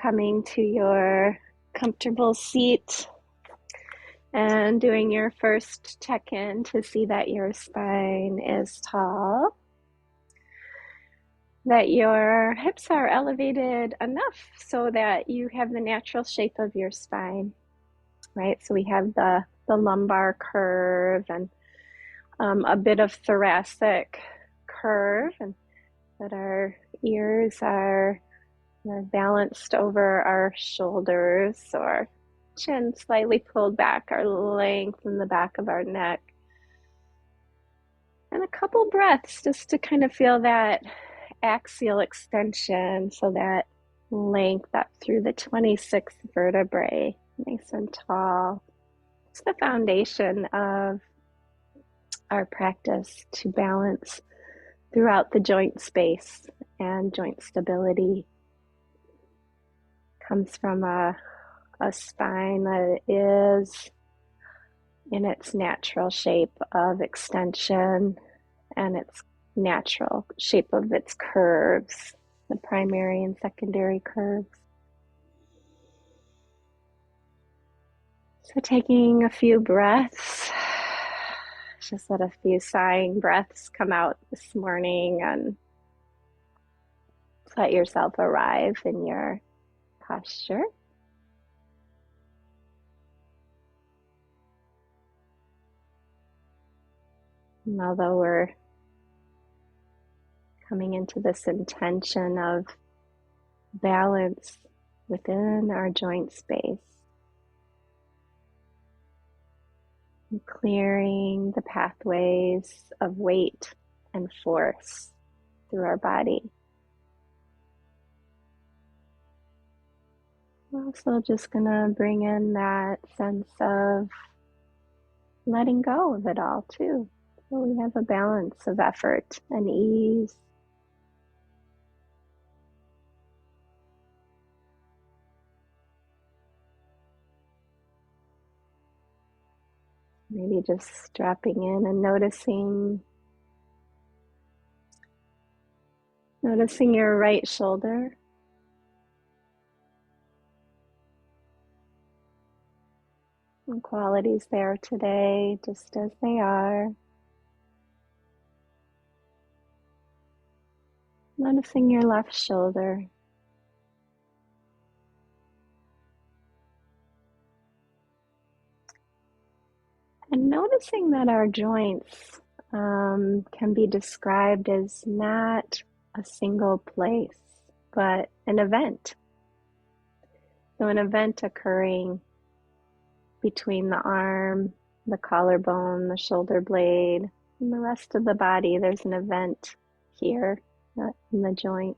coming to your comfortable seat and doing your first check-in to see that your spine is tall, that your hips are elevated enough so that you have the natural shape of your spine, right? So we have the lumbar curve and a bit of thoracic curve, and that our ears are balanced over our shoulders, or chin slightly pulled back, our length in the back of our neck. And a couple breaths just to kind of feel that axial extension, so that length up through the 26th vertebrae, nice and tall. It's the foundation of our practice to balance throughout the joint space, and joint stability comes from a spine that is in its natural shape of extension and its natural shape of its curves, the primary and secondary curves. So taking a few breaths, just let a few sighing breaths come out this morning, and let yourself arrive in your posture. And although we're coming into this intention of balance within our joint space, and clearing the pathways of weight and force through our body, we're also just going to bring in that sense of letting go of it all too. So we have a balance of effort and ease. Maybe just dropping in and noticing your right shoulder. And qualities there today, just as they are. Noticing your left shoulder. And noticing that our joints can be described as not a single place, but an event. So an event occurring between the arm, the collarbone, the shoulder blade, and the rest of the body. There's an event here in the joint.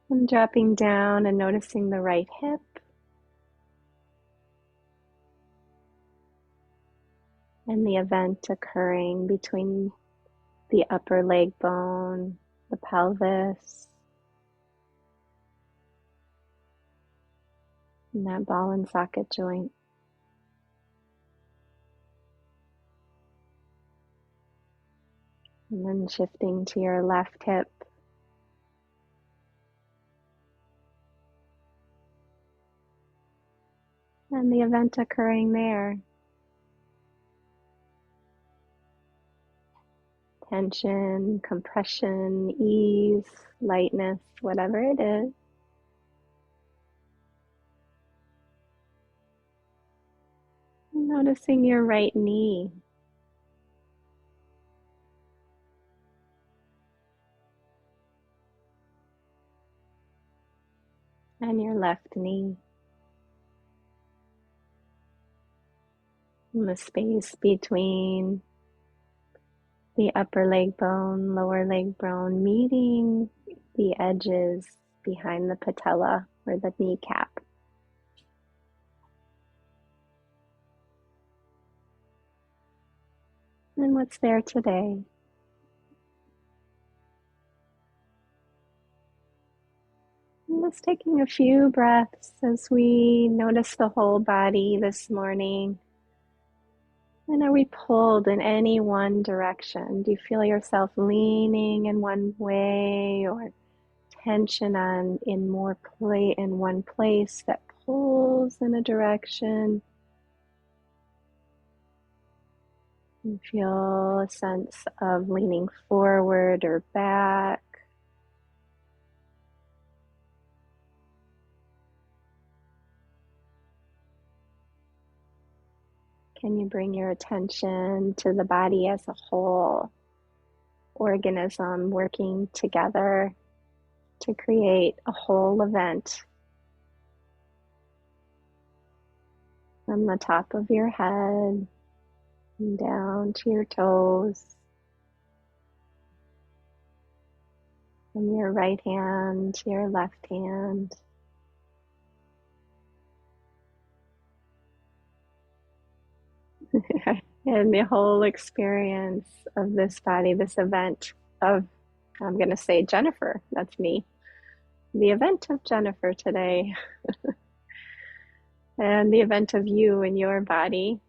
And dropping down and noticing the right hip. And the event occurring between the upper leg bone, the pelvis, and that ball and socket joint. And then shifting to your left hip. And the event occurring there. Tension, compression, ease, lightness, whatever it is. Noticing your right knee. And your left knee. And the space between the upper leg bone, lower leg bone, meeting the edges behind the patella or the kneecap. And what's there today? And just taking a few breaths as we notice the whole body this morning. And are we pulled in any one direction? Do you feel yourself leaning in one way or tension on in one place that pulls in a direction. You feel a sense of leaning forward or back. Can you bring your attention to the body as a whole organism working together to create a whole event from the top of your head and down to your toes, from your right hand to your left hand. And the whole experience of this body, this event of, I'm going to say Jennifer, that's me, the event of Jennifer today, and the event of you and your body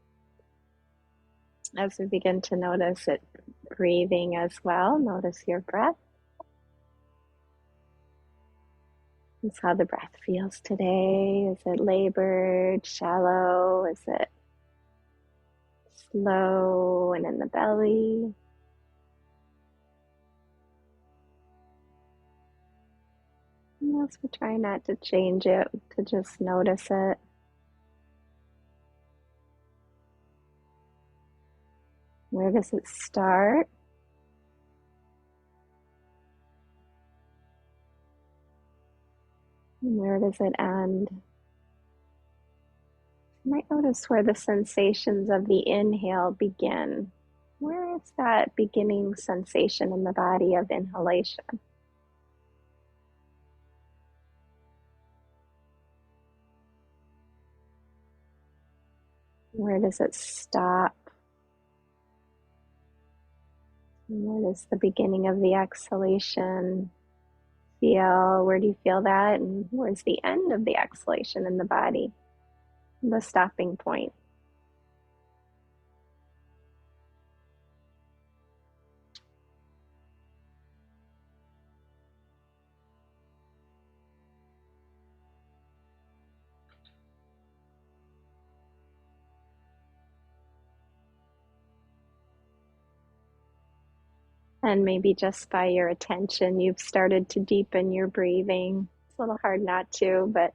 as we begin to notice it breathing as well. Notice your breath. It's how the breath feels today. Is it labored, shallow? Is it slow and in the belly? And as we try not to change it, to just notice it. Where does it start? And where does it end? You might notice where the sensations of the inhale begin. Where is that beginning sensation in the body of inhalation? Where does it stop? And where does the beginning of the exhalation feel? Where do you feel that? And where's the end of the exhalation in the body? The stopping point. And maybe just by your attention, you've started to deepen your breathing. It's a little hard not to, but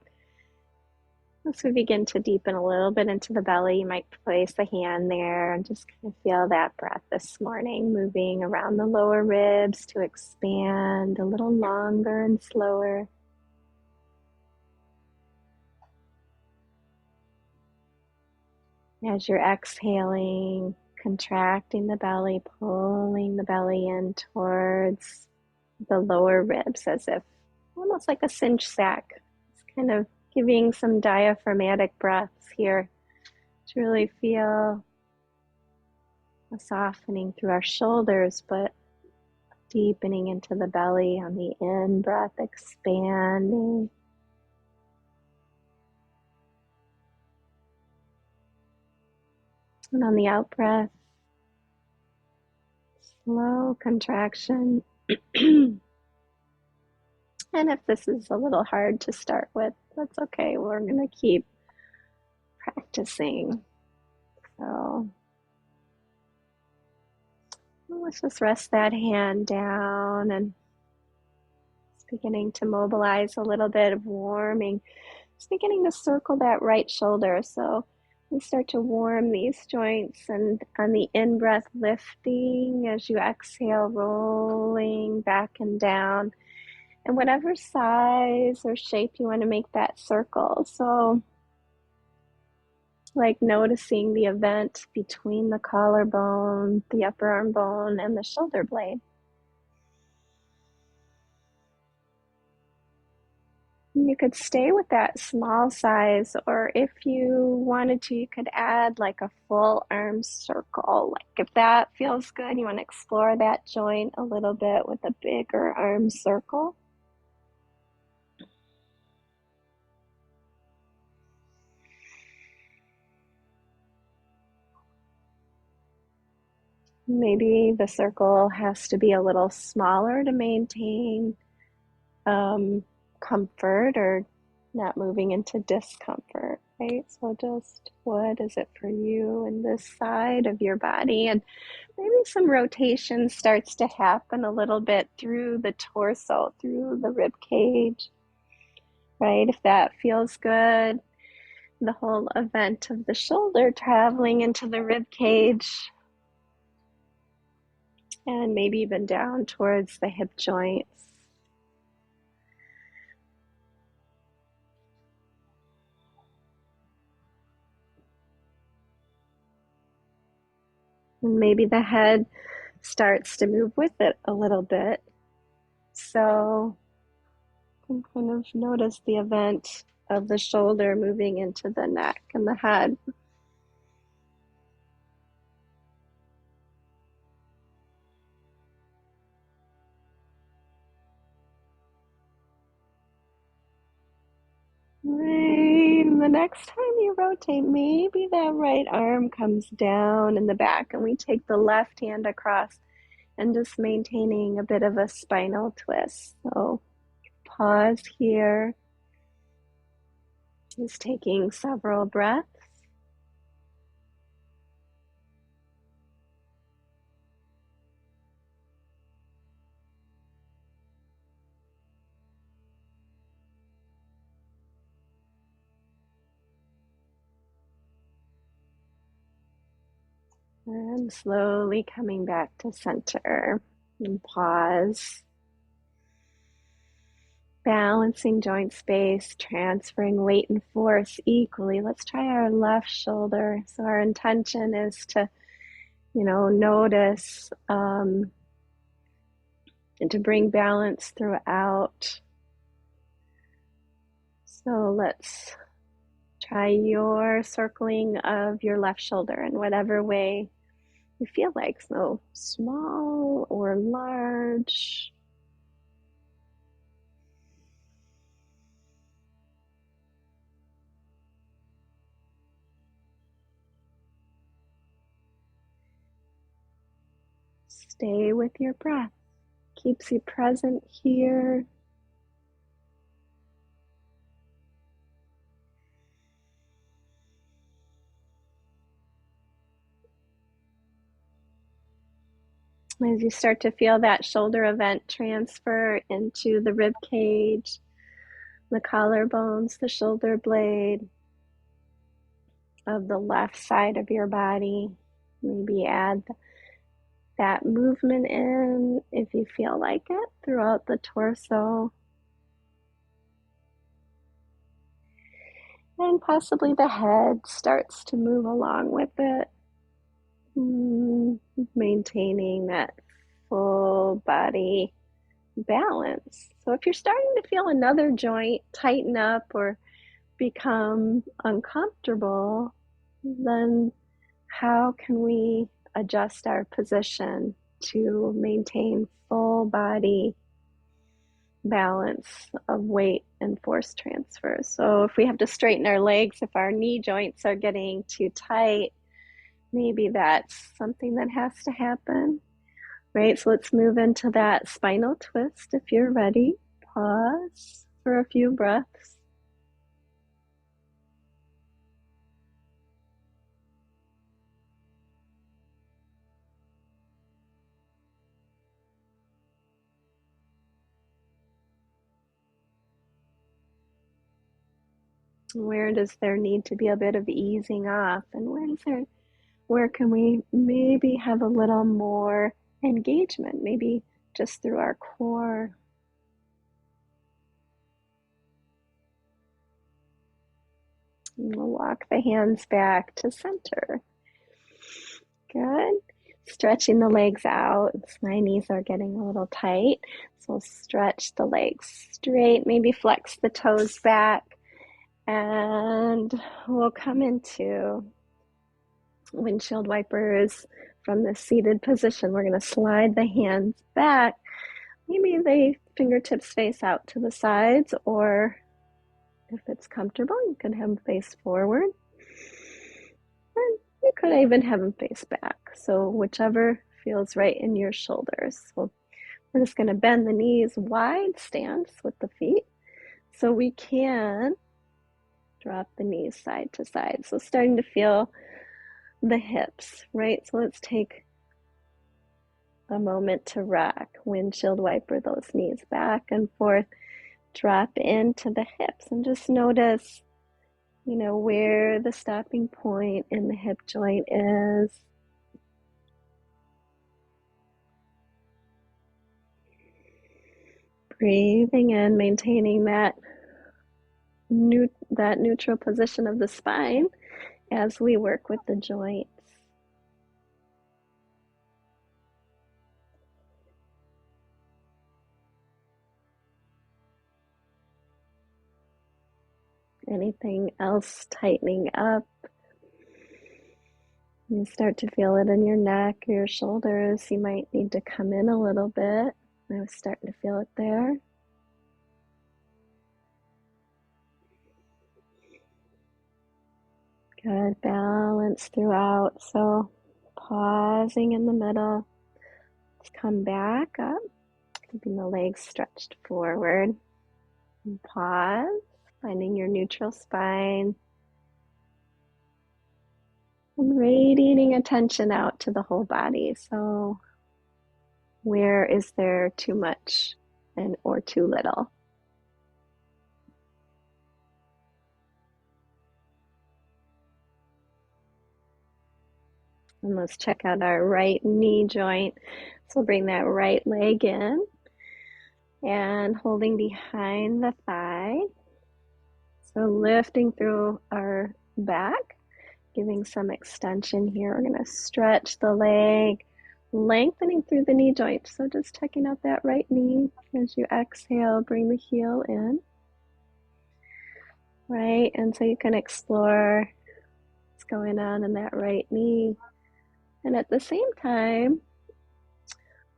as we begin to deepen a little bit into the belly, you might place a hand there and just kind of feel that breath this morning, moving around the lower ribs to expand a little longer and slower. As you're exhaling, contracting the belly, pulling the belly in towards the lower ribs as if almost like a cinch sack. It's kind of giving some diaphragmatic breaths here to really feel a softening through our shoulders, but deepening into the belly on the in breath, expanding. And on the out breath, slow contraction. And if this is a little hard to start with, that's okay. We're going to keep practicing. So let's just rest that hand down and it's beginning to mobilize a little bit of warming. It's beginning to circle that right shoulder. So we start to warm these joints, and on the in-breath, lifting as you exhale, rolling back and down. And whatever size or shape you want to make that circle. So like noticing the event between the collarbone, the upper arm bone, and the shoulder blade. You could stay with that small size, or if you wanted to, you could add like a full arm circle. Like if that feels good, you want to explore that joint a little bit with a bigger arm circle. Maybe the circle has to be a little smaller to maintain comfort or not moving into discomfort, right? So just what is it for you in this side of your body? And maybe some rotation starts to happen a little bit through the torso, through the rib cage, right? If that feels good, the whole event of the shoulder traveling into the rib cage and maybe even down towards the hip joints. And maybe the head starts to move with it a little bit. So you can kind of notice the event of the shoulder moving into the neck and the head. Right. And the next time you rotate, maybe that right arm comes down in the back and we take the left hand across and just maintaining a bit of a spinal twist. So pause here, just taking several breaths. And slowly coming back to center and pause. Balancing joint space, transferring weight and force equally. Let's try our left shoulder. So our intention is to, notice and to bring balance throughout. So let's try your circling of your left shoulder in whatever way you feel like. So small or large. Stay with your breath. Keeps you present here. As you start to feel that shoulder event transfer into the rib cage, the collarbones, the shoulder blade of the left side of your body, maybe add that movement in if you feel like it throughout the torso. And possibly the head starts to move along with it, maintaining that full body balance. So if you're starting to feel another joint tighten up or become uncomfortable, then how can we adjust our position to maintain full body balance of weight and force transfer? So if we have to straighten our legs, if our knee joints are getting too tight, maybe that's something that has to happen, right? So let's move into that spinal twist if you're ready. Pause for a few breaths. Where does there need to be a bit of easing off, and where can we maybe have a little more engagement, maybe just through our core? And we'll walk the hands back to center. Good. Stretching the legs out. My knees are getting a little tight, so stretch the legs straight, maybe flex the toes back, and we'll come into windshield wipers from the seated position. We're going to slide the hands back. Maybe the fingertips face out to the sides, or if it's comfortable, you can have them face forward. And you could even have them face back. So whichever feels right in your shoulders. So we're just going to bend the knees, wide stance with So we can drop the knees side to side. So starting to feel the hips, right? So let's take a moment to rock. Windshield wiper those knees back and forth. Drop into the hips and just notice, where the stopping point in the hip joint is. Breathing in, maintaining that neutral position of the spine as we work with the joints. Anything else tightening up? You start to feel it in your neck or your shoulders. You might need to come in a little bit. I was starting to feel it there. Good balance throughout. So pausing in the middle. Let's come back up, keeping the legs stretched forward. And pause, finding your neutral spine. And radiating attention out to the whole body. So where is there too much or too little? And let's check out our right knee joint. So bring that right leg in and holding behind the thigh. So lifting through our back, giving some extension here. We're going to stretch the leg, lengthening through the knee joint. So just checking out that right knee. As you exhale, bring the heel in. Right, and so you can explore what's going on in that right knee. And at the same time,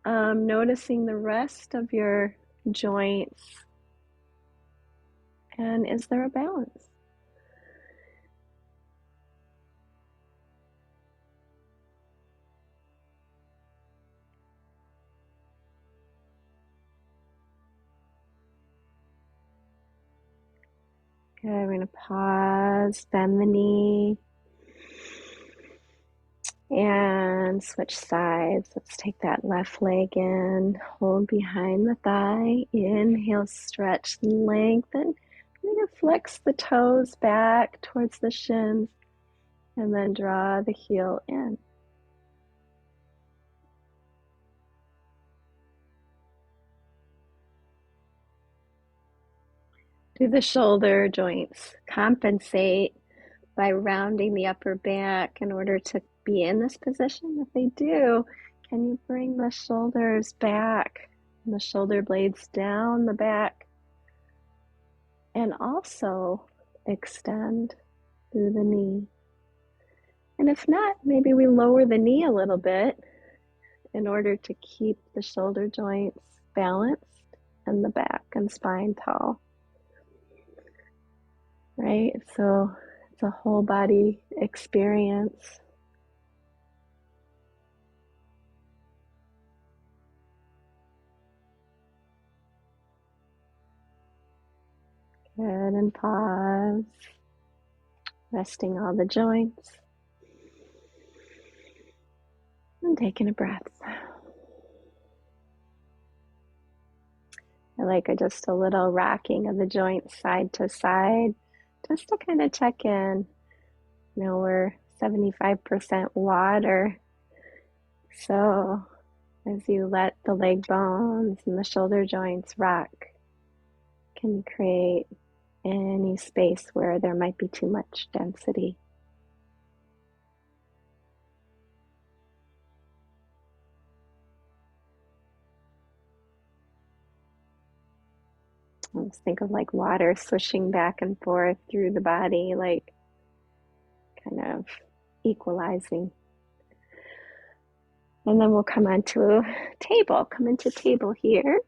noticing the rest of your joints. And is there a balance? Okay, we're going to pause, bend the knee, and switch sides. Let's take that left leg in, hold behind the thigh, inhale, stretch, lengthen. We're going to flex the toes back towards the shins, and then draw the heel in. Do the shoulder joints compensate by rounding the upper back in order to be in this position? If they do, can you bring the shoulders back and the shoulder blades down the back and also extend through the knee? And if not, maybe we lower the knee a little bit in order to keep the shoulder joints balanced and the back and spine tall. Right? So it's a whole body experience. Good, and pause, resting all the joints, and taking a breath. I like just a little rocking of the joints side to side, just to kind of check in. We're 75% water, so as you let the leg bones and the shoulder joints rock, can you create any space where there might be too much density? Let's think of like water swishing back and forth through the body, like kind of equalizing. And then we'll come onto table, come into table here.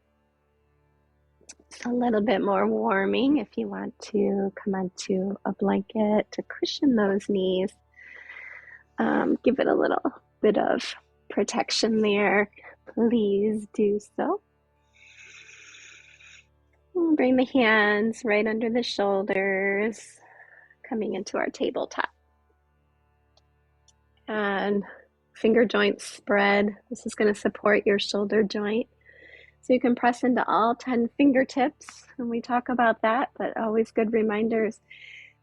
It's a little bit more warming if you want to come onto a blanket to cushion those knees. Give it a little bit of protection there. Please do so. Bring the hands right under the shoulders, coming into our tabletop. And finger joints spread. This is going to support your shoulder joint. So you can press into all 10 fingertips when we talk about that, but always good reminders.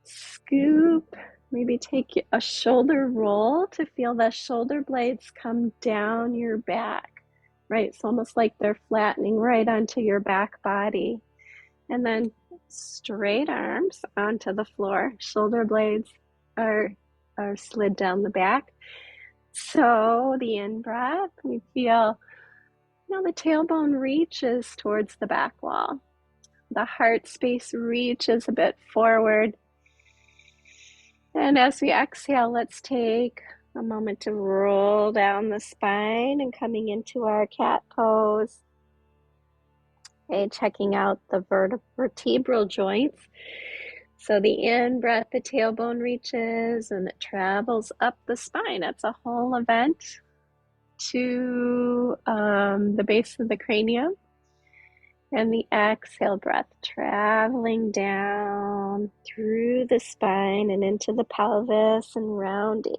Scoop, maybe take a shoulder roll to feel the shoulder blades come down your back, right? It's almost like they're flattening right onto your back body. And then straight arms onto the floor. Shoulder blades are slid down the back. So the in-breath, we feel, the tailbone reaches towards the back wall. The heart space reaches a bit forward. And as we exhale, let's take a moment to roll down the spine and coming into our cat pose. Okay, checking out the vertebral joints. So the in-breath, the tailbone reaches and it travels up the spine. That's a whole event to the base of the cranium. And the exhale breath traveling down through the spine and into the pelvis and rounding,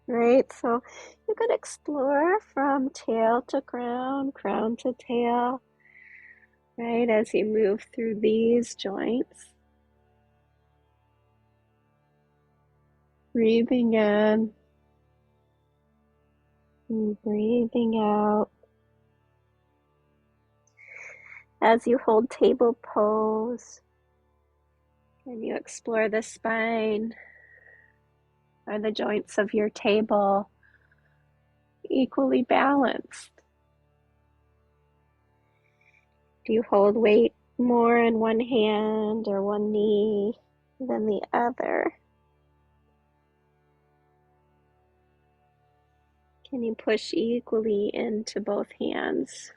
right? So you could explore from tail to crown, crown to tail, right? As you move through these joints. Breathing in and breathing out. As you hold table pose and you explore the spine, are the joints of your table equally balanced? Do you hold weight more in one hand or one knee than the other? Can you push equally into both hands?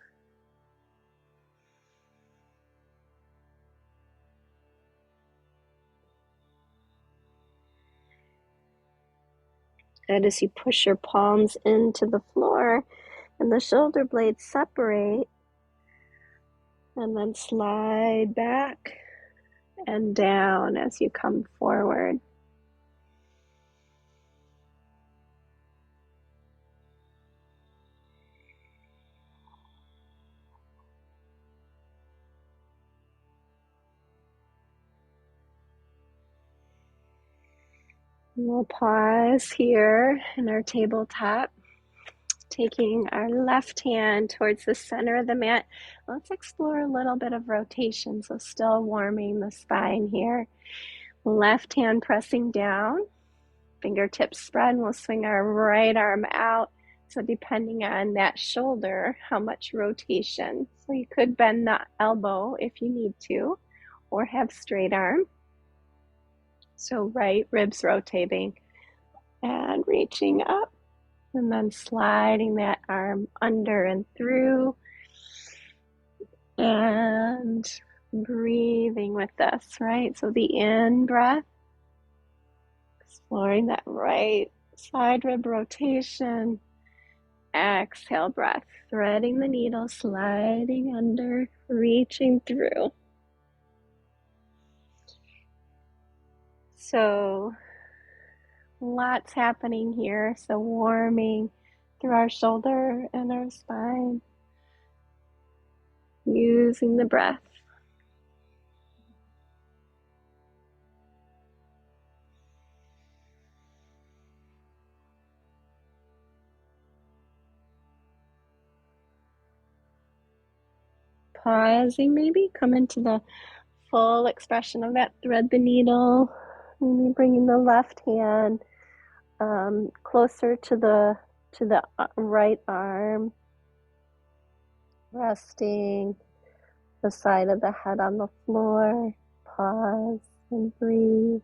And as you push your palms into the floor and the shoulder blades separate, and then slide back and down as you come forward. We'll pause here in our tabletop, taking our left hand towards the center of the mat. Let's explore a little bit of rotation, so still warming the spine here. Left hand pressing down, fingertips spread, and we'll swing our right arm out. So depending on that shoulder, how much rotation. So you could bend the elbow if you need to, or have straight arm. So right ribs rotating and reaching up, and then sliding that arm under and through, and breathing with this, right? So the in breath, exploring that right side rib rotation. Exhale breath, threading the needle, sliding under, reaching through. So lots happening here. So warming through our shoulder and our spine, using the breath. Pausing, maybe come into the full expression of that. Thread the needle, maybe bringing the left hand closer to the right arm, resting the side of the head on the floor. Pause and breathe.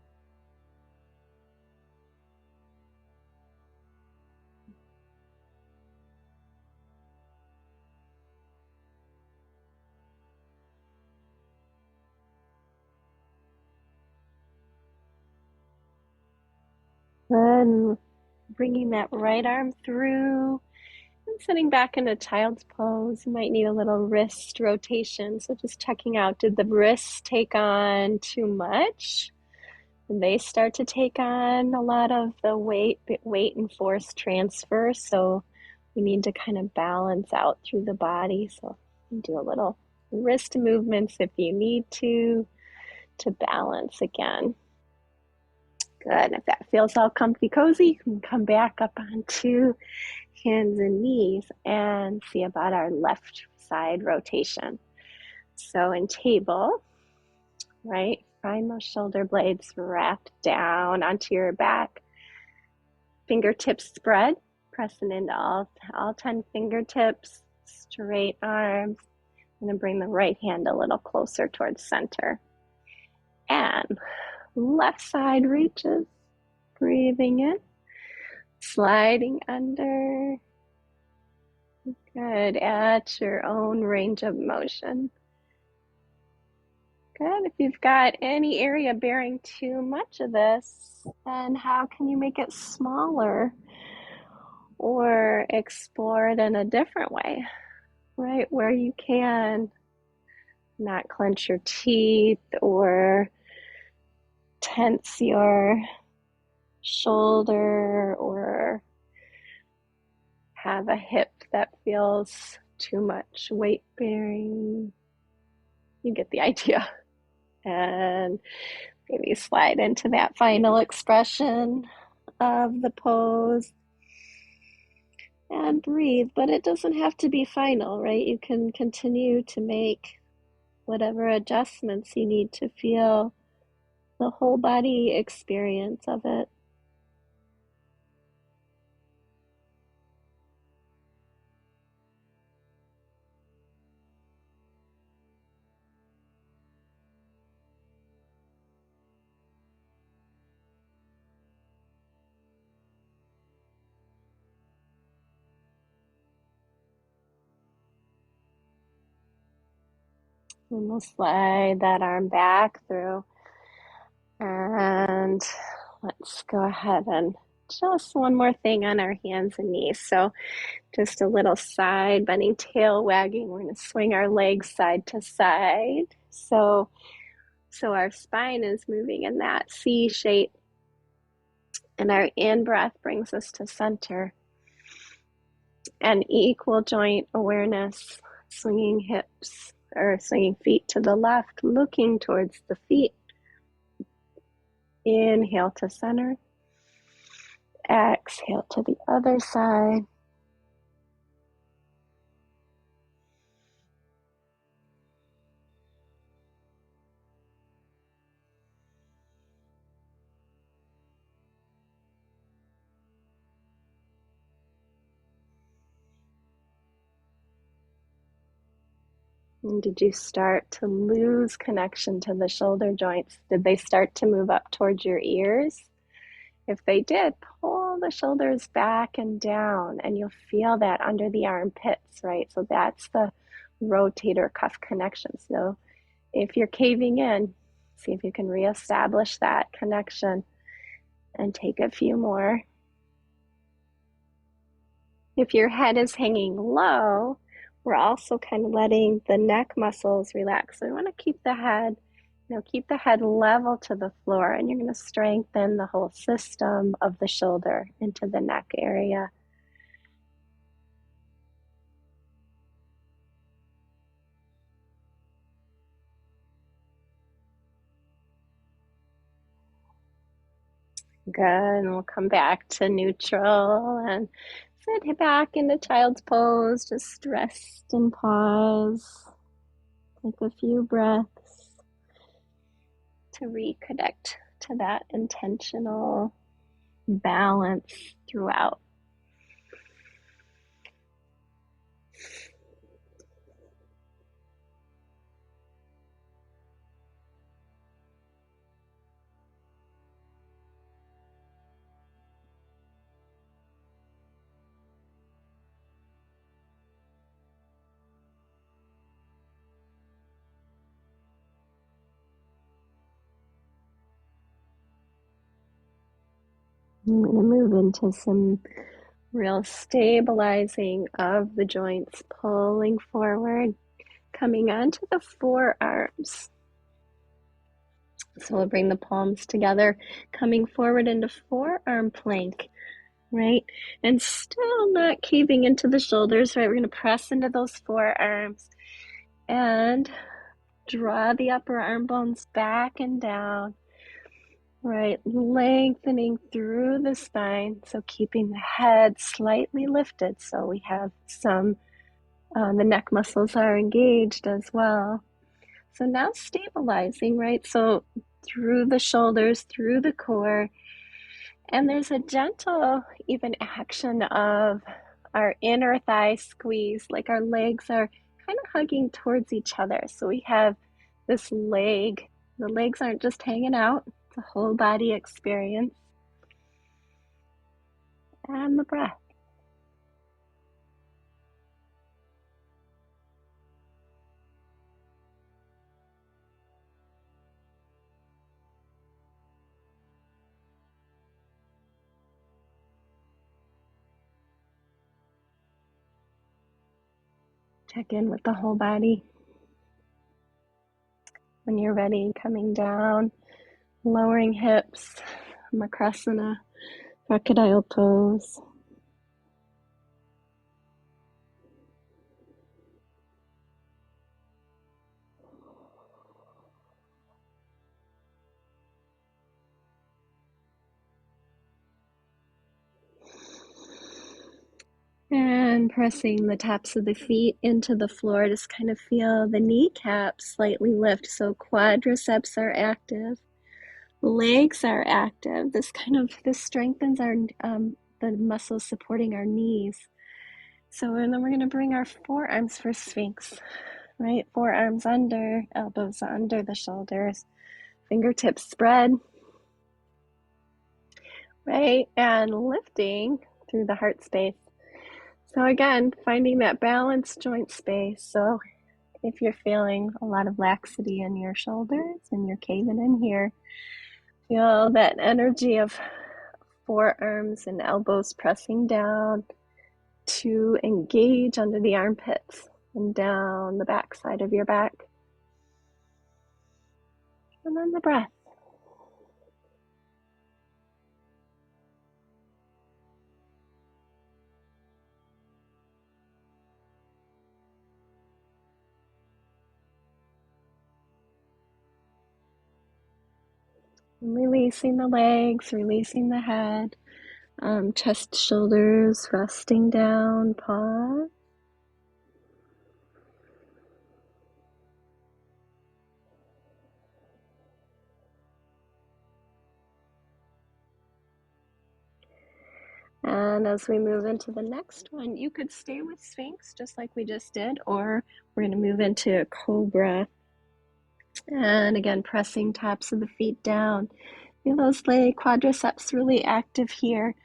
Then bringing that right arm through, sitting back in a child's pose, you might need a little wrist rotation. So just checking out, did the wrists take on too much? Did they start to take on a lot of the weight and force transfer? So we need to kind of balance out through the body. So do a little wrist movements if you need to balance again. Good. If that feels all comfy cozy, you can come back up onto hands and knees and see about our left side rotation. So in table, right, find those shoulder blades wrapped down onto your back. Fingertips spread, pressing into all 10 fingertips, straight arms. I'm going to bring the right hand a little closer towards center. And left side reaches, breathing in, sliding under. Good, at your own range of motion. Good, if you've got any area bearing too much of this, then how can you make it smaller or explore it in a different way, right? Where you can not clench your teeth or tense your shoulder or have a hip that feels too much weight bearing. You get the idea. And maybe slide into that final expression of the pose and breathe. But it doesn't have to be final, right? You can continue to make whatever adjustments you need to feel the whole body experience of it. And we'll slide that arm back through. And let's go ahead and just one more thing on our hands and knees. So just a little side bending, tail wagging. We're going to swing our legs side to side. So our spine is moving in that C shape. And our in-breath brings us to center. And equal joint awareness, swinging hips or swinging feet to the left, looking towards the feet. Inhale to center. Exhale to the other side. And did you start to lose connection to the shoulder joints? Did they start to move up towards your ears? If they did, pull the shoulders back and down, and you'll feel that under the armpits, right? So that's the rotator cuff connection. So if you're caving in, see if you can reestablish that connection and take a few more. If your head is hanging low, we're also kind of letting the neck muscles relax. So we want to keep the head, keep the head level to the floor, and you're going to strengthen the whole system of the shoulder into the neck area. Good, and we'll come back to neutral and sit back into child's pose. Just rest and pause. Take a few breaths to reconnect to that intentional balance throughout. I'm going to move into some Real stabilizing of the joints, pulling forward, coming onto the forearms. So we'll bring the palms together, coming forward into forearm plank, right? And still not caving into the shoulders, right? We're going to press into those forearms and draw the upper arm bones back and down, right? Lengthening through the spine. So keeping the head slightly lifted. So we have some, the neck muscles are engaged as well. So now stabilizing, right? So through the shoulders, through the core. And there's a gentle, even action of our inner thigh squeeze, like our legs are kind of hugging towards each other. So we have this leg. The legs aren't just hanging out, it's a whole body experience. And the breath. Check in with the whole body. When you're ready, coming down, lowering hips, Makrasana, crocodile pose. And pressing the tops of the feet into the floor, just kind of feel the kneecaps slightly lift. So quadriceps are active, legs are active. This strengthens our the muscles supporting our knees. So and then we're going to bring our forearms for Sphinx, right? Forearms under, elbows under the shoulders, fingertips spread, right? And lifting through the heart space. So again, finding that balanced joint space. So if you're feeling a lot of laxity in your shoulders and you're caving in here, feel that energy of forearms and elbows pressing down to engage under the armpits and down the back side of your back. And then the breath. And releasing the legs, releasing the head, chest, shoulders, resting down, pause. And as we move into the next one, you could stay with Sphinx just like we just did, or we're going to move into Cobra. And again, pressing tops of the feet down. Feel those leg quadriceps really active here.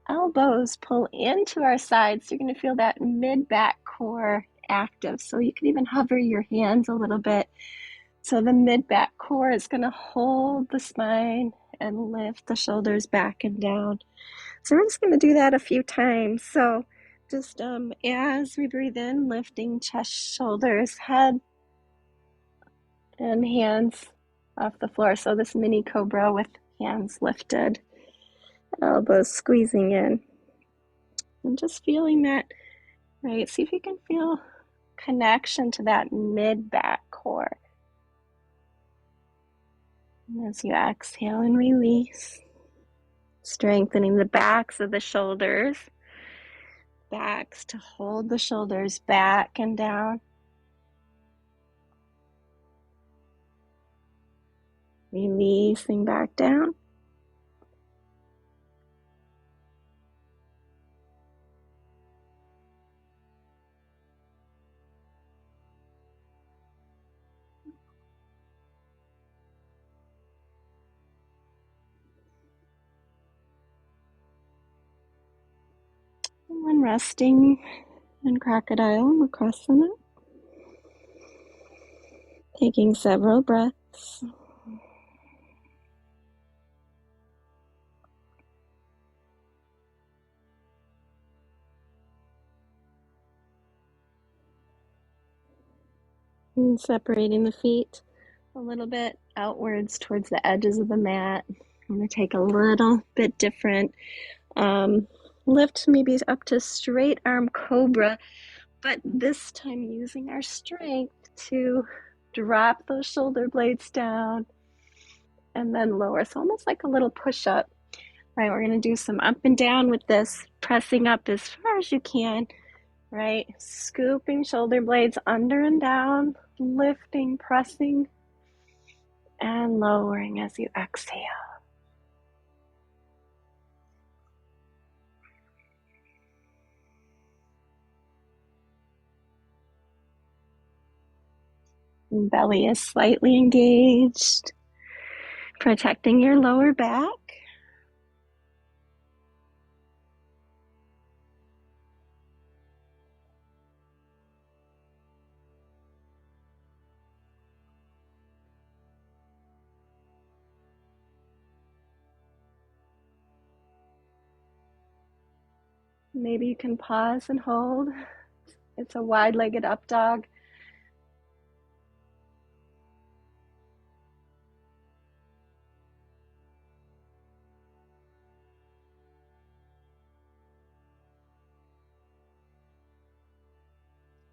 Elbows pull into our sides. You're going to feel that mid-back core active. So you can even hover your hands a little bit. So the mid-back core is going to hold the spine and lift the shoulders back and down. So we're just going to do that a few times. So just as we breathe in, lifting chest, shoulders, head, and hands off the floor. So this mini cobra with hands lifted, elbows squeezing in. And just feeling that, right? See if you can feel connection to that mid-back core. And as you exhale and release, strengthening the backs of the shoulders, backs to hold the shoulders back and down. Releasing back down. And then resting in crocodile Makrasana. Taking several breaths. And separating the feet a little bit outwards towards the edges of the mat. I'm going to take a little bit different lift, maybe up to straight arm cobra, but this time using our strength to drop those shoulder blades down and then lower. So almost like a little push up. Right, we're going to do some up and down with this, pressing up as far as you can, right? Scooping shoulder blades under and down, lifting, pressing, and lowering as you exhale. And belly is slightly engaged, protecting your lower back. Maybe you can pause and hold. It's a wide-legged up dog.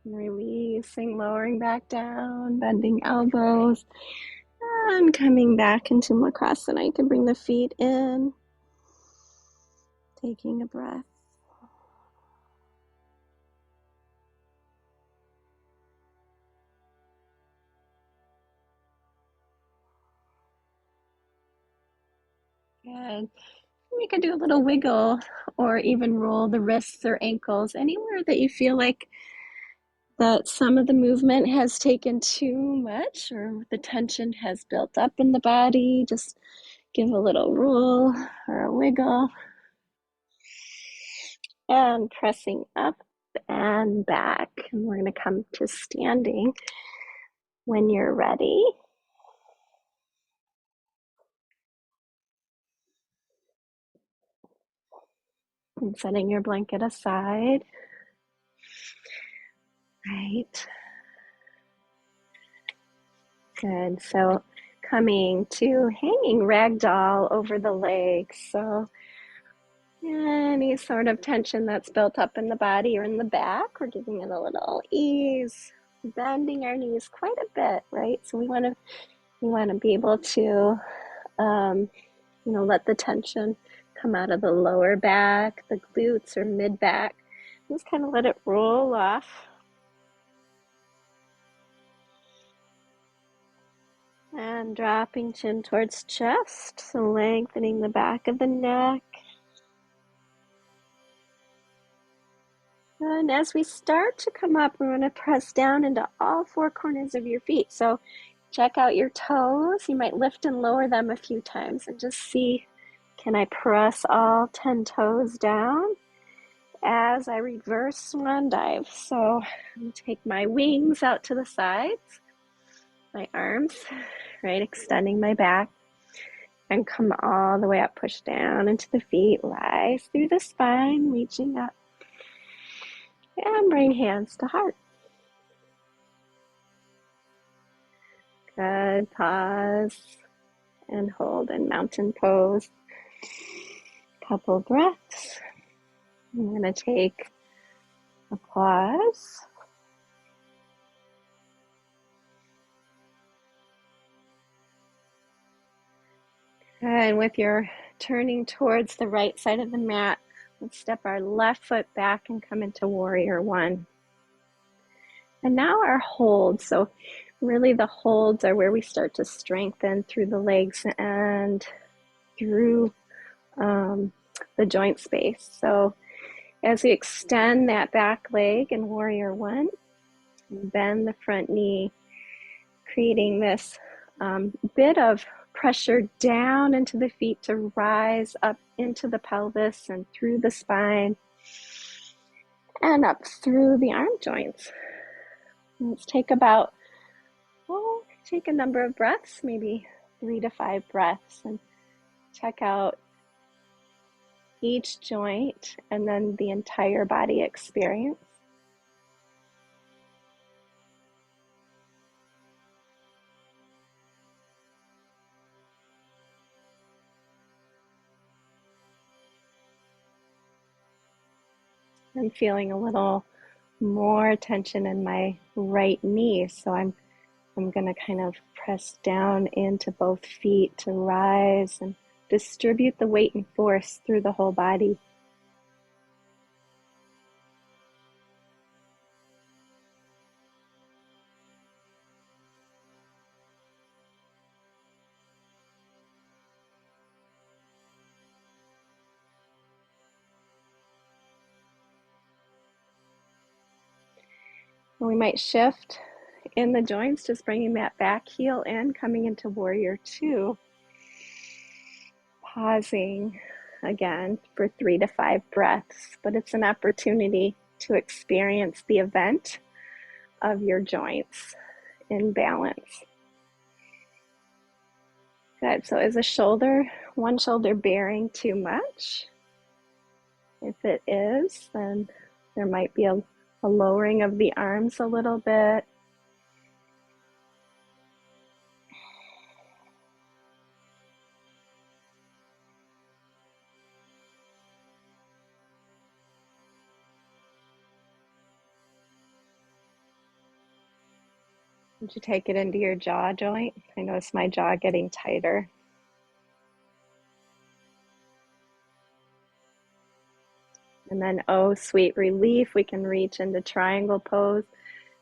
And releasing, lowering back down, bending elbows, and coming back into Makrasana. You can bring the feet in, taking a breath. Good. You can do a little wiggle or even roll the wrists or ankles anywhere that you feel like that some of the movement has taken too much or the tension has built up in the body. Just give a little roll or a wiggle. And pressing up and back. And we're going to come to standing when you're ready. And setting your blanket aside. Right. Good. So coming to hanging ragdoll over the legs. So any sort of tension that's built up in the body or in the back, we're giving it a little ease, bending our knees quite a bit, right? So we want to be able to, let the tension come out of the lower back, the glutes or mid back. Just kind of let it roll off. And dropping chin towards chest, so lengthening the back of the neck. And as we start to come up, we want to press down into all four corners of your feet. So check out your toes. You might lift and lower them a few times and just see, can I press all 10 toes down as I reverse swan dive? So I'm going to take my wings out to the sides, my arms, right, extending my back, and come all the way up, push down into the feet, rise through the spine, reaching up. And bring hands to heart. Good. Pause and hold in mountain pose. Couple breaths. I'm going to take a pause. And with your turning towards the right side of the mat, let's step our left foot back and come into warrior one. And now our holds. So really the holds are where we start to strengthen through the legs and through the joint space. So as we extend that back leg in warrior one, bend the front knee, creating this bit of pressure down into the feet to rise up into the pelvis and through the spine and up through the arm joints. Let's take take a number of breaths, maybe 3 to 5 breaths, and check out each joint and then the entire body experience. I'm feeling a little more tension in my right knee, so I'm going to kind of press down into both feet to rise and distribute the weight and force through the whole body. And we might shift in the joints, just bringing that back heel in, coming into warrior two. Pausing again for 3 to 5 breaths, but it's an opportunity to experience the event of your joints in balance. Good. So is one shoulder bearing too much? If it is, then there might be a lowering of the arms a little bit. Would you take it into your jaw joint? I notice my jaw getting tighter. And then, oh, sweet relief, we can reach into triangle pose,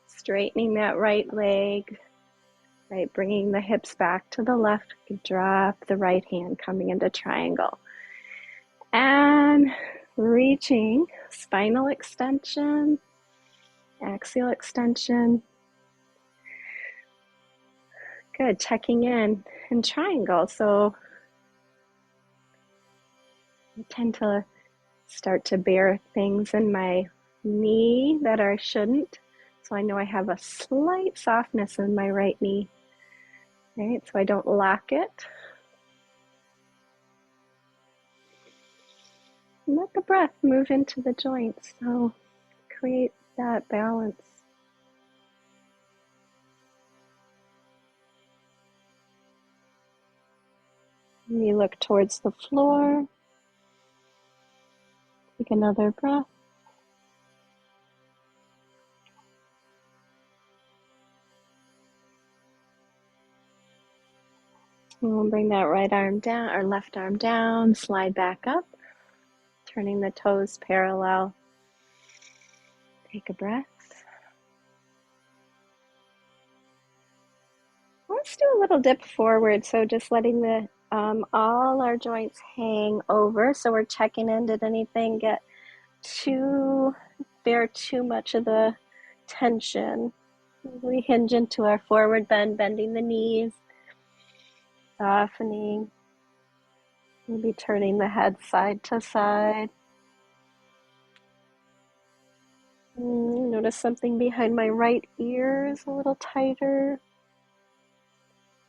straightening that right leg, right, bringing the hips back to the left, drop the right hand, coming into triangle. And reaching, spinal extension, axial extension. Good, checking in triangle. So I tend to start to bear things in my knee that I shouldn't. So I know I have a slight softness in my right knee, right? So I don't lock it. And let the breath move into the joints. So create that balance. And you look towards the floor. Take another breath. And we'll bring that right arm down, or left arm down, slide back up, turning the toes parallel. Take a breath. Let's do a little dip forward. So just letting the all our joints hang over. So we're checking in. Did anything bear too much of the tension? We hinge into our forward bend, bending the knees, softening, maybe turning the head side to side. Notice something behind my right ear is a little tighter.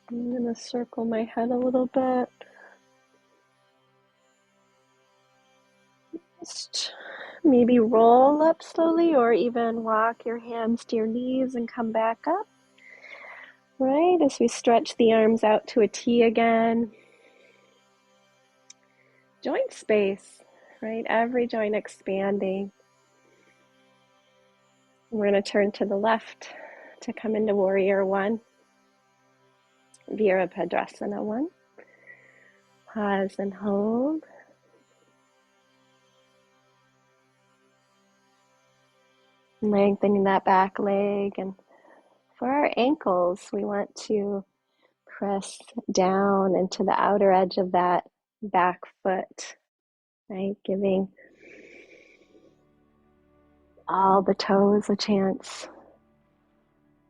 I'm going to circle my head a little bit. Just maybe roll up slowly, or even walk your hands to your knees and come back up. Right, as we stretch the arms out to a T again. Joint space, right? Every joint expanding. We're going to turn to the left to come into warrior one. Virabhadrasana one. Pause and hold. Lengthening that back leg. And for our ankles, we want to press down into the outer edge of that back foot, right? Giving all the toes a chance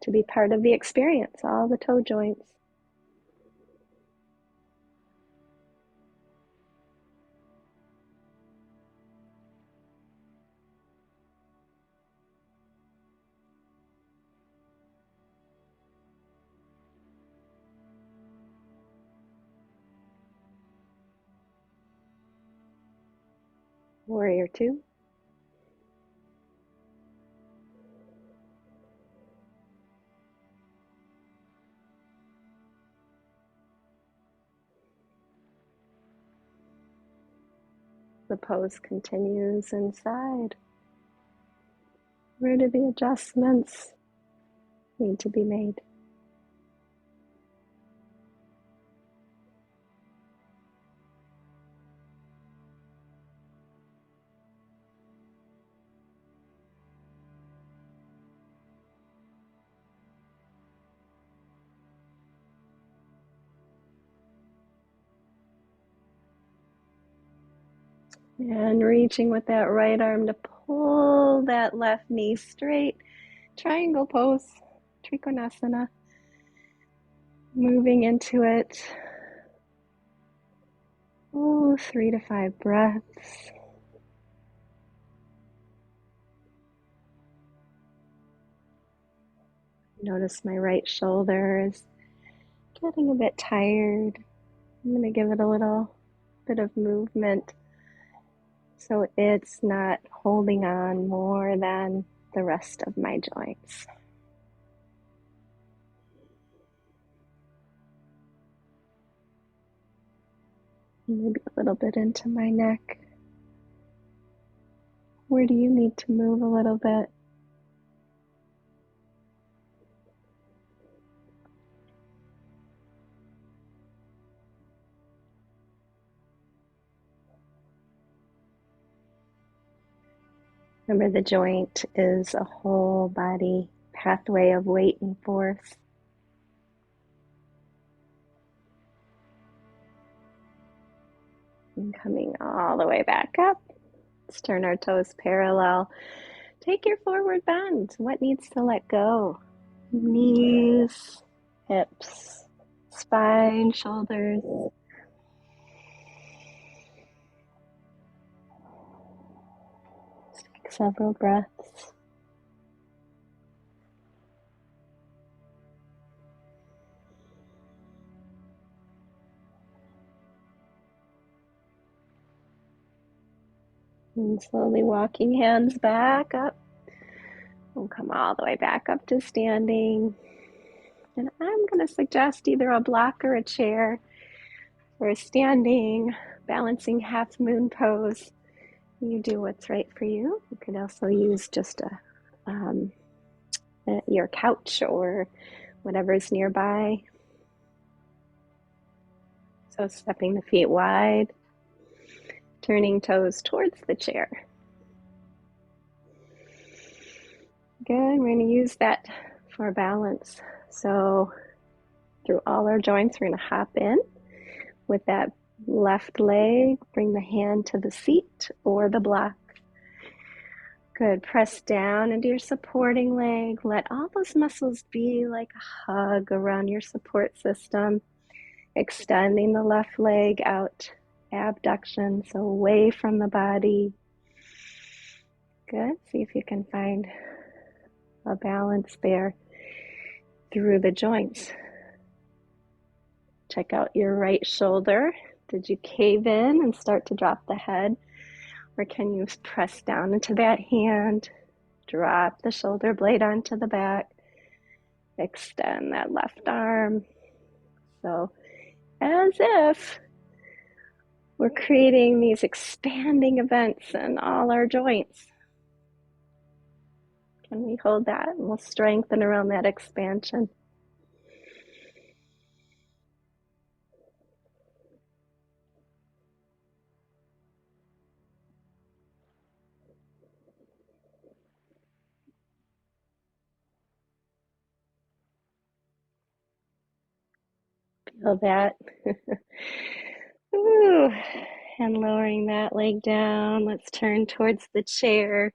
to be part of the experience, all the toe joints. Warrior two. The pose continues inside. Where do the adjustments need to be made? And reaching with that right arm to pull that left knee straight. Triangle pose, Trikonasana. Moving into it. Oh, 3 to 5 breaths. Notice my right shoulder is getting a bit tired. I'm going to give it a little bit of movement so it's not holding on more than the rest of my joints. Maybe a little bit into my neck. Where do you need to move a little bit? Remember, the joint is a whole body pathway of weight and force. And coming all the way back up. Let's turn our toes parallel. Take your forward bend. What needs to let go? Knees, hips, spine, shoulders. Take several breaths. And slowly walking hands back up. We'll come all the way back up to standing. And I'm going to suggest either a block or a chair or a standing, balancing half moon pose. You do what's right for you. You could also use just your couch or whatever's nearby. So stepping the feet wide, turning toes towards the chair. Good, we're going to use that for balance. So through all our joints, we're going to hop in with that left leg, bring the hand to the seat or the block. Good, press down into your supporting leg. Let all those muscles be like a hug around your support system. Extending the left leg out, abduction, so away from the body. Good, see if you can find a balance there through the joints. Check out your right shoulder. Did you cave in and start to drop the head? Or can you press down into that hand, drop the shoulder blade onto the back, extend that left arm. So as if we're creating these expanding events in all our joints. Can we hold that? And we'll strengthen around that expansion. Feel that. Ooh. And lowering that leg down. Let's turn towards the chair.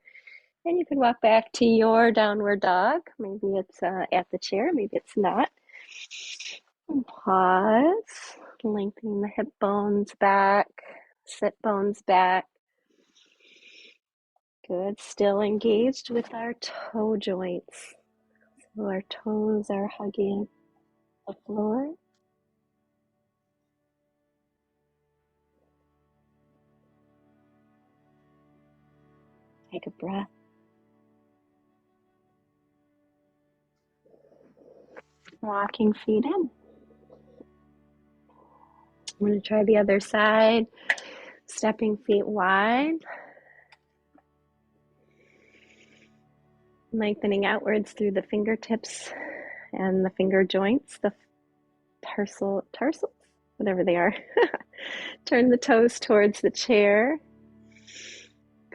And you can walk back to your downward dog. Maybe it's at the chair, maybe it's not. And pause, lengthening the hip bones back, sit bones back. Good, still engaged with our toe joints. So our toes are hugging the floor. Take a breath. Walking feet in. I'm going to try the other side. Stepping feet wide. Lengthening outwards through the fingertips and the finger joints, the tarsals, whatever they are. Turn the toes towards the chair.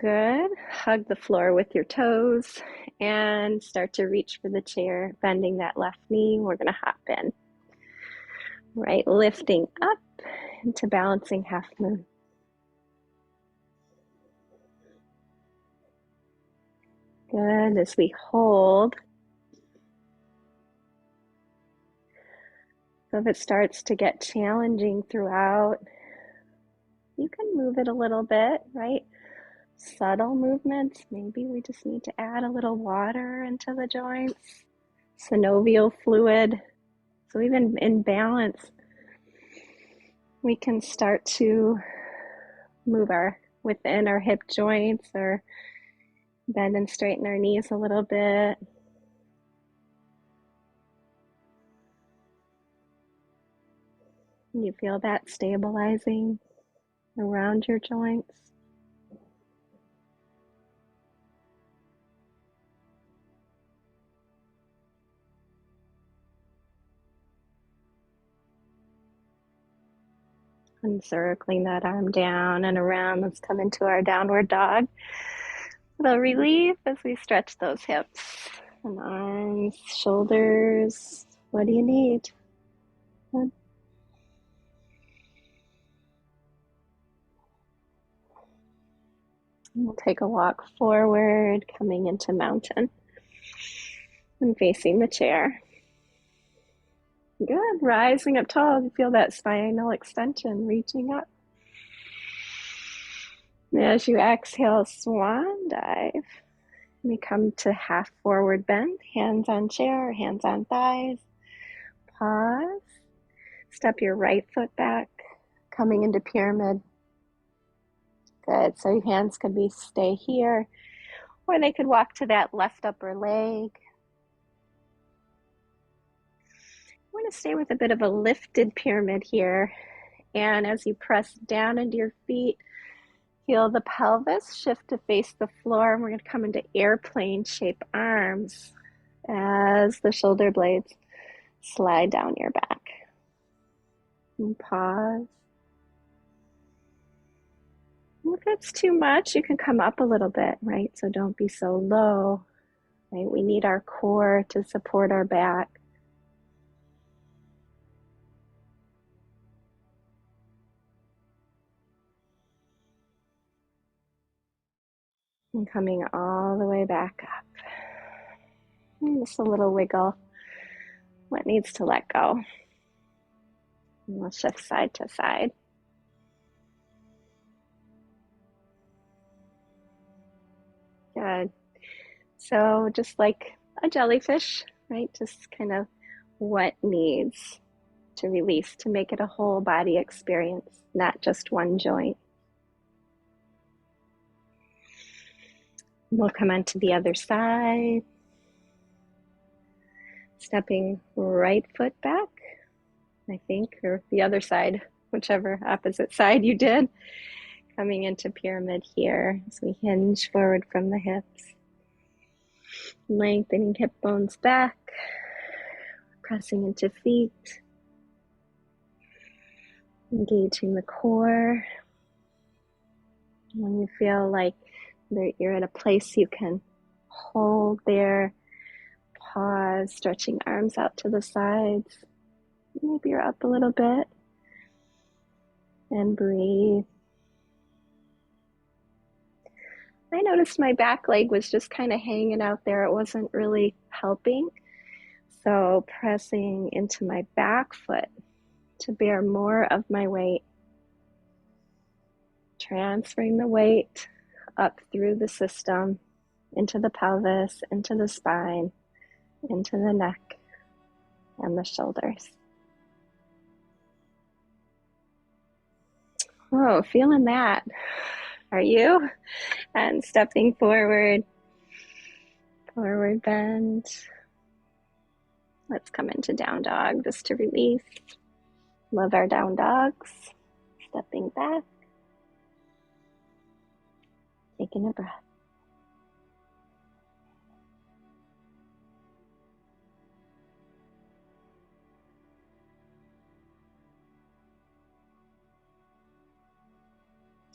Good. Hug the floor with your toes and start to reach for the chair, bending that left knee. We're going to hop in. Right, lifting up into balancing half moon. Good, as we hold. So if it starts to get challenging throughout, you can move it a little bit, right? Subtle movements. Maybe we just need to add a little water into the joints, synovial fluid. So even in balance, we can start to move within our hip joints or bend and straighten our knees a little bit. You feel that stabilizing around your joints. And circling that arm down and around. Let's come into our downward dog. A little relief as we stretch those hips and arms, shoulders. What do you need? Good. We'll take a walk forward, coming into mountain and facing the chair. Good. Rising up tall. You feel that spinal extension reaching up. As you exhale, swan dive. We come to half forward bend, hands on chair, hands on thighs. Pause. Step your right foot back, coming into pyramid. Good. So your hands could stay here, or they could walk to that left upper leg. We're going to stay with a bit of a lifted pyramid here. And as you press down into your feet, feel the pelvis shift to face the floor. And we're going to come into airplane shape arms as the shoulder blades slide down your back. And pause. If it's too much, you can come up a little bit, right? So don't be so low, right? We need our core to support our back. And coming all the way back up. And just a little wiggle. What needs to let go? And we'll shift side to side. Good. So just like a jellyfish, right? Just kind of what needs to release to make it a whole body experience, not just one joint. We'll come onto the other side. Stepping right foot back, I think, or the other side, whichever opposite side you did. Coming into pyramid here as we hinge forward from the hips. Lengthening hip bones back, pressing into feet. Engaging the core. When you feel like you're at a place you can hold there, pause, stretching arms out to the sides. Maybe you're up a little bit. And breathe. I noticed my back leg was just kind of hanging out there. It wasn't really helping. So pressing into my back foot to bear more of my weight. Transferring the weight up through the system, into the pelvis, into the spine, into the neck and the shoulders. Oh, feeling that. Are you? And stepping forward, forward bend. Let's come into down dog just to release. Love our down dogs. Stepping back. Taking a breath.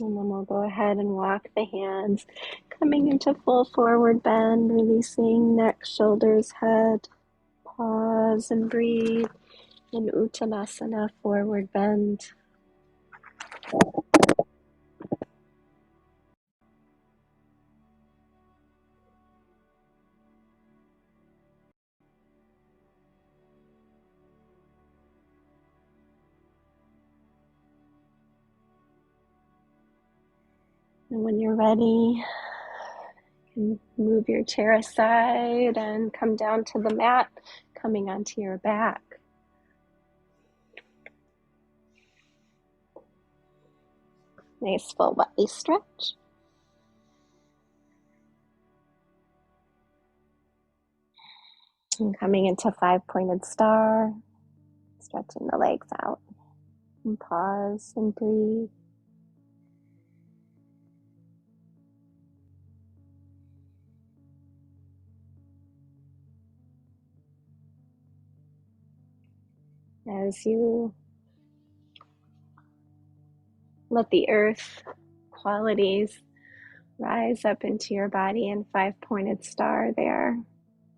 And then we'll go ahead and walk the hands, coming into full forward bend, releasing neck, shoulders, head. Pause and breathe in Uttanasana, forward bend. And when you're ready, you can move your chair aside and come down to the mat, coming onto your back. Nice full belly stretch. And coming into five-pointed star, stretching the legs out. And pause and breathe. As you let the earth qualities rise up into your body in five-pointed star there,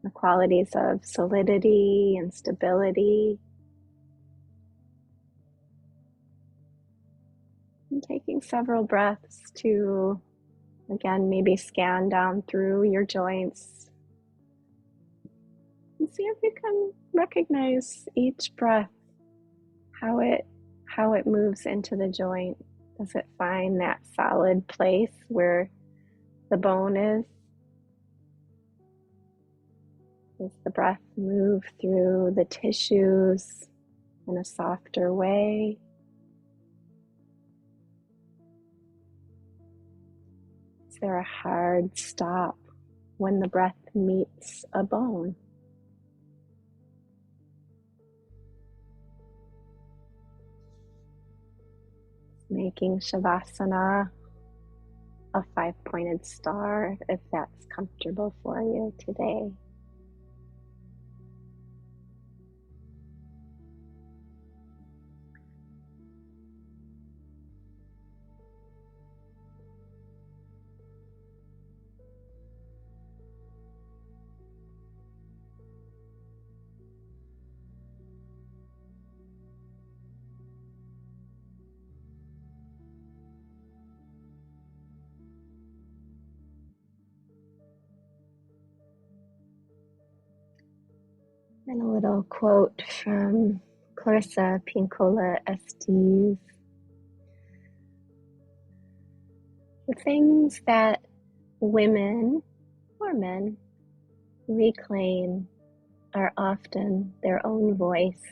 the qualities of solidity and stability. And taking several breaths to, again, maybe scan down through your joints and see if you can recognize each breath, how it moves into the joint. Does it find that solid place where the bone is? Does the breath move through the tissues in a softer way? Is there a hard stop when the breath meets a bone? Making Shavasana a five-pointed star if that's comfortable for you today. And a little quote from Clarissa Pinkola Estes. The things that women or men reclaim are often their own voice,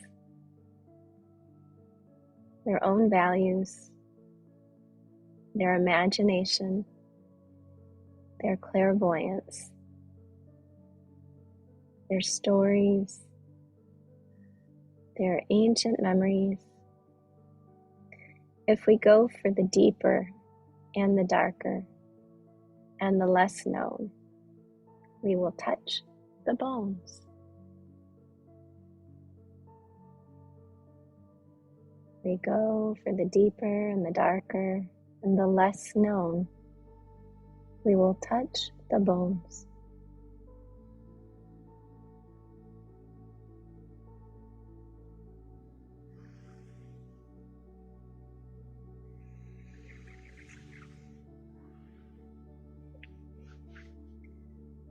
their own values, their imagination, their clairvoyance, their stories, their ancient memories. If we go for the deeper and the darker and the less known, we will touch the bones. We go for the deeper and the darker and the less known, we will touch the bones.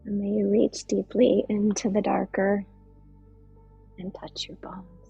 And may you reach deeply into the darker and touch your bones.